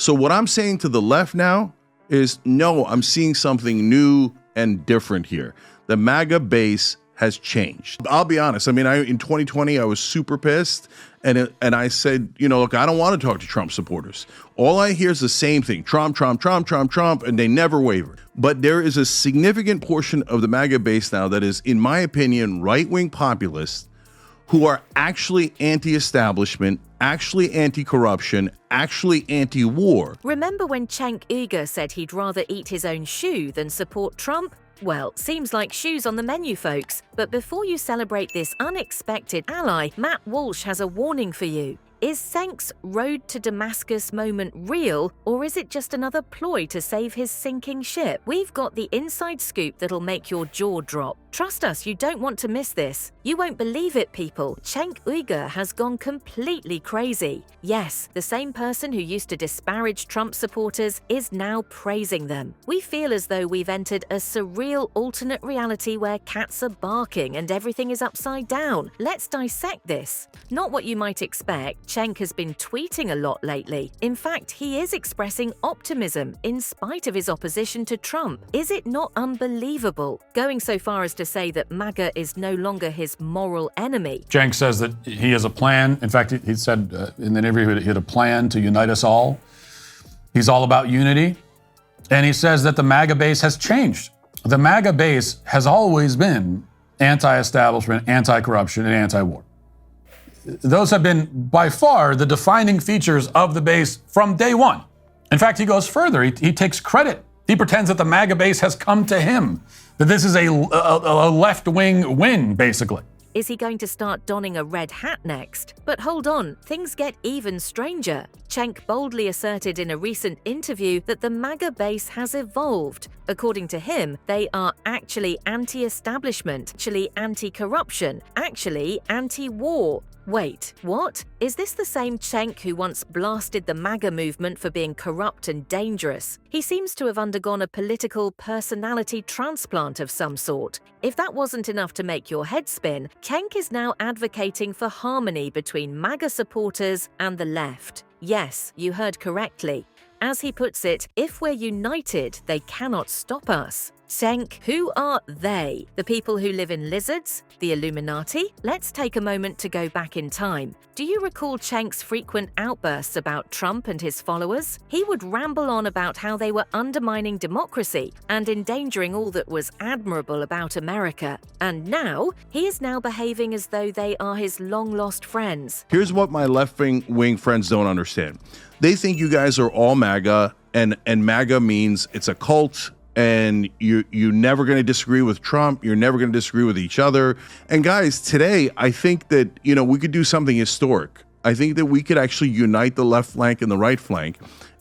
So what I'm saying to the left now is, no, I'm seeing something new and different here. The MAGA base has changed. I'll be honest. I mean, in 2020, I was super pissed. And I said, look, I don't want to talk to Trump supporters. All I hear is the same thing, Trump, Trump, Trump, Trump, Trump, and they never waver. But there is a significant portion of the MAGA base now that is, in my opinion, right-wing populists who are actually anti-establishment, actually anti-corruption, actually anti-war. Remember when Cenk Uygur said he'd rather eat his own shoe than support Trump? Well, seems like shoes on the menu, folks. But before you celebrate this unexpected ally, Matt Walsh has a warning for you. Is Cenk's road to Damascus moment real, or is it just another ploy to save his sinking ship? We've got the inside scoop that'll make your jaw drop. Trust us, you don't want to miss this. You won't believe it, people. Cenk Uygur has gone completely crazy. Yes, the same person who used to disparage Trump supporters is now praising them. We feel as though we've entered a surreal alternate reality where cats are barking and everything is upside down. Let's dissect this. Not what you might expect. Cenk has been tweeting a lot lately. In fact, he is expressing optimism in spite of his opposition to Trump. Is it not unbelievable? Going so far as to say that MAGA is no longer his moral enemy. Cenk says that he has a plan. In fact, he said in the interview he had a plan to unite us all. He's all about unity. And he says that the MAGA base has changed. The MAGA base has always been anti-establishment, anti-corruption, and anti-war. Those have been by far the defining features of the base from day one. In fact, he goes further. He takes credit. He pretends that the MAGA base has come to him, that this is a left-wing win, basically. Is he going to start donning a red hat next? But hold on, things get even stranger. Cenk boldly asserted in a recent interview that the MAGA base has evolved. According to him, they are actually anti-establishment, actually anti-corruption, actually anti-war. Wait, what? Is this the same Cenk who once blasted the MAGA movement for being corrupt and dangerous? He seems to have undergone a political personality transplant of some sort. If that wasn't enough to make your head spin, Cenk is now advocating for harmony between MAGA supporters and the left. Yes, you heard correctly. As he puts it, if we're united, they cannot stop us. Cenk, who are they? The people who live in lizards? The Illuminati? Let's take a moment to go back in time. Do you recall Cenk's frequent outbursts about Trump and his followers? He would ramble on about how they were undermining democracy and endangering all that was admirable about America. And now, he is now behaving as though they are his long-lost friends. Here's what my left-wing friends don't understand. They think you guys are all MAGA, and MAGA means it's a cult, and you're never going to disagree with Trump. You're never going to disagree with each other. And guys, today, I think that, we could do something historic. I think that we could actually unite the left flank and the right flank.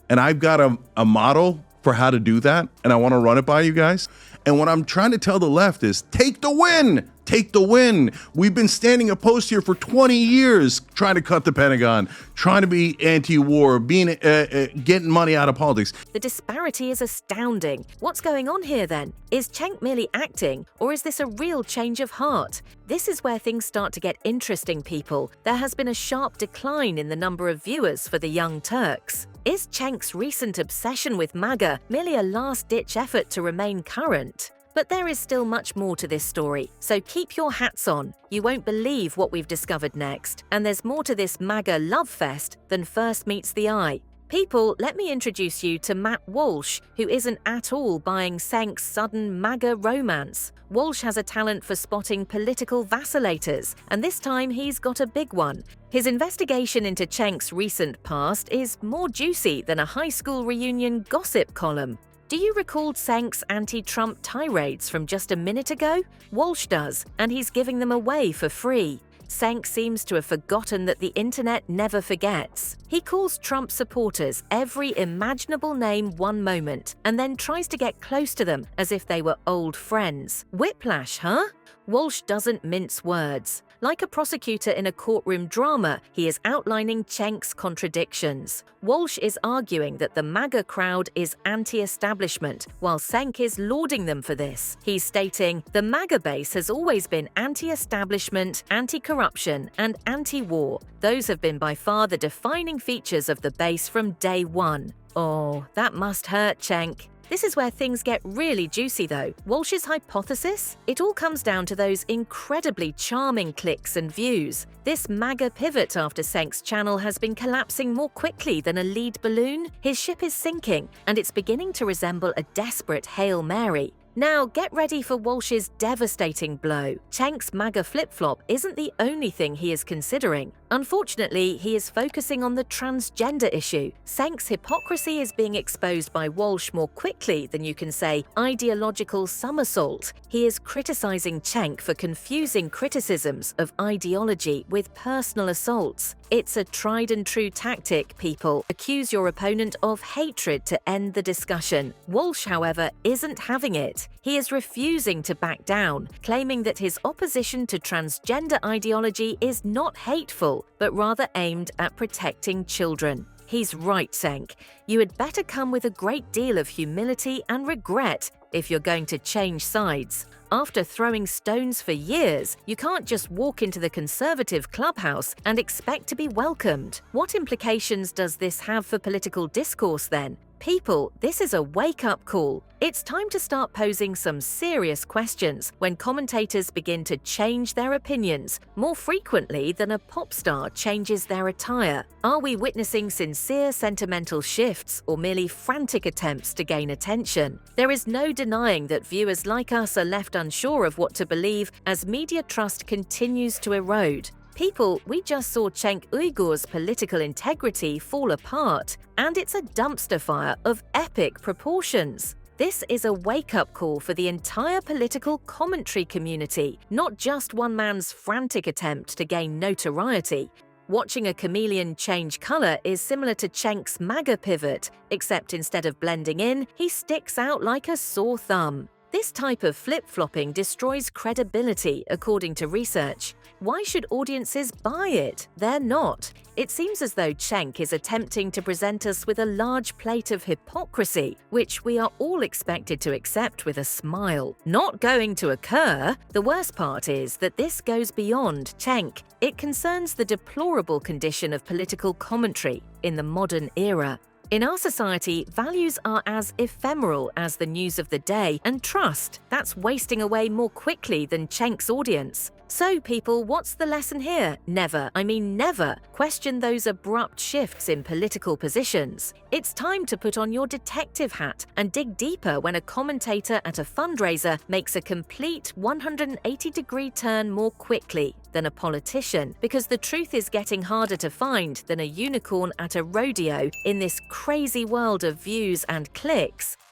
And I've got a model for how to do that, and I want to run it by you guys. And what I'm trying to tell the left is take the win. Take the win. We've been standing opposed here for 20 years, trying to cut the Pentagon, trying to be anti-war, getting money out of politics. The disparity is astounding. What's going on here then? Is Cenk merely acting, or is this a real change of heart? This is where things start to get interesting, people. There has been a sharp decline in the number of viewers for the Young Turks. Is Cenk's recent obsession with MAGA merely a last-ditch effort to remain current? But there is still much more to this story, so keep your hats on. You won't believe what we've discovered next, and there's more to this MAGA love fest than first meets the eye. People, let me introduce you to Matt Walsh, who isn't at all buying Cenk's sudden MAGA romance. Walsh has a talent for spotting political vacillators, and this time he's got a big one. His investigation into Cenk's recent past is more juicy than a high school reunion gossip column. Do you recall Cenk's anti-Trump tirades from just a minute ago? Walsh does, and he's giving them away for free. Cenk seems to have forgotten that the internet never forgets. He calls Trump supporters every imaginable name one moment, and then tries to get close to them as if they were old friends. Whiplash, huh? Walsh doesn't mince words. Like a prosecutor in a courtroom drama, he is outlining Cenk's contradictions. Walsh is arguing that the MAGA crowd is anti-establishment, while Cenk is lauding them for this. He's stating, "The MAGA base has always been anti-establishment, anti-corruption, and anti-war. Those have been by far the defining features of the base from day one." Oh, that must hurt, Cenk. This is where things get really juicy though. Walsh's hypothesis? It all comes down to those incredibly charming clicks and views. This MAGA pivot after Cenk's channel has been collapsing more quickly than a lead balloon. His ship is sinking, and it's beginning to resemble a desperate Hail Mary. Now, get ready for Walsh's devastating blow. Cenk's MAGA flip-flop isn't the only thing he is considering. Unfortunately, he is focusing on the transgender issue. Cenk's hypocrisy is being exposed by Walsh more quickly than you can say ideological somersault. He is criticizing Cenk for confusing criticisms of ideology with personal assaults. It's a tried-and-true tactic, people. Accuse your opponent of hatred to end the discussion. Walsh, however, isn't having it. He is refusing to back down, claiming that his opposition to transgender ideology is not hateful, but rather aimed at protecting children. He's right, Cenk. You had better come with a great deal of humility and regret if you're going to change sides. After throwing stones for years, you can't just walk into the conservative clubhouse and expect to be welcomed. What implications does this have for political discourse then? People, this is a wake-up call. It's time to start posing some serious questions when commentators begin to change their opinions more frequently than a pop star changes their attire. Are we witnessing sincere sentimental shifts or merely frantic attempts to gain attention? There is no denying that viewers like us are left unsure of what to believe as media trust continues to erode. People, we just saw Cenk Uygur's political integrity fall apart, and it's a dumpster fire of epic proportions. This is a wake-up call for the entire political commentary community, not just one man's frantic attempt to gain notoriety. Watching a chameleon change color is similar to Cenk's MAGA pivot, except instead of blending in, he sticks out like a sore thumb. This type of flip-flopping destroys credibility, according to research. Why should audiences buy it? They're not. It seems as though Cenk is attempting to present us with a large plate of hypocrisy, which we are all expected to accept with a smile. Not going to occur. The worst part is that this goes beyond Cenk. It concerns the deplorable condition of political commentary in the modern era. In our society, values are as ephemeral as the news of the day, and trust, that's wasting away more quickly than Cenk's audience. So, people, what's the lesson here? Never, never, question those abrupt shifts in political positions. It's time to put on your detective hat and dig deeper when a commentator at a fundraiser makes a complete 180-degree turn more quickly than a politician, because the truth is getting harder to find than a unicorn at a rodeo in this crazy world of views and clicks.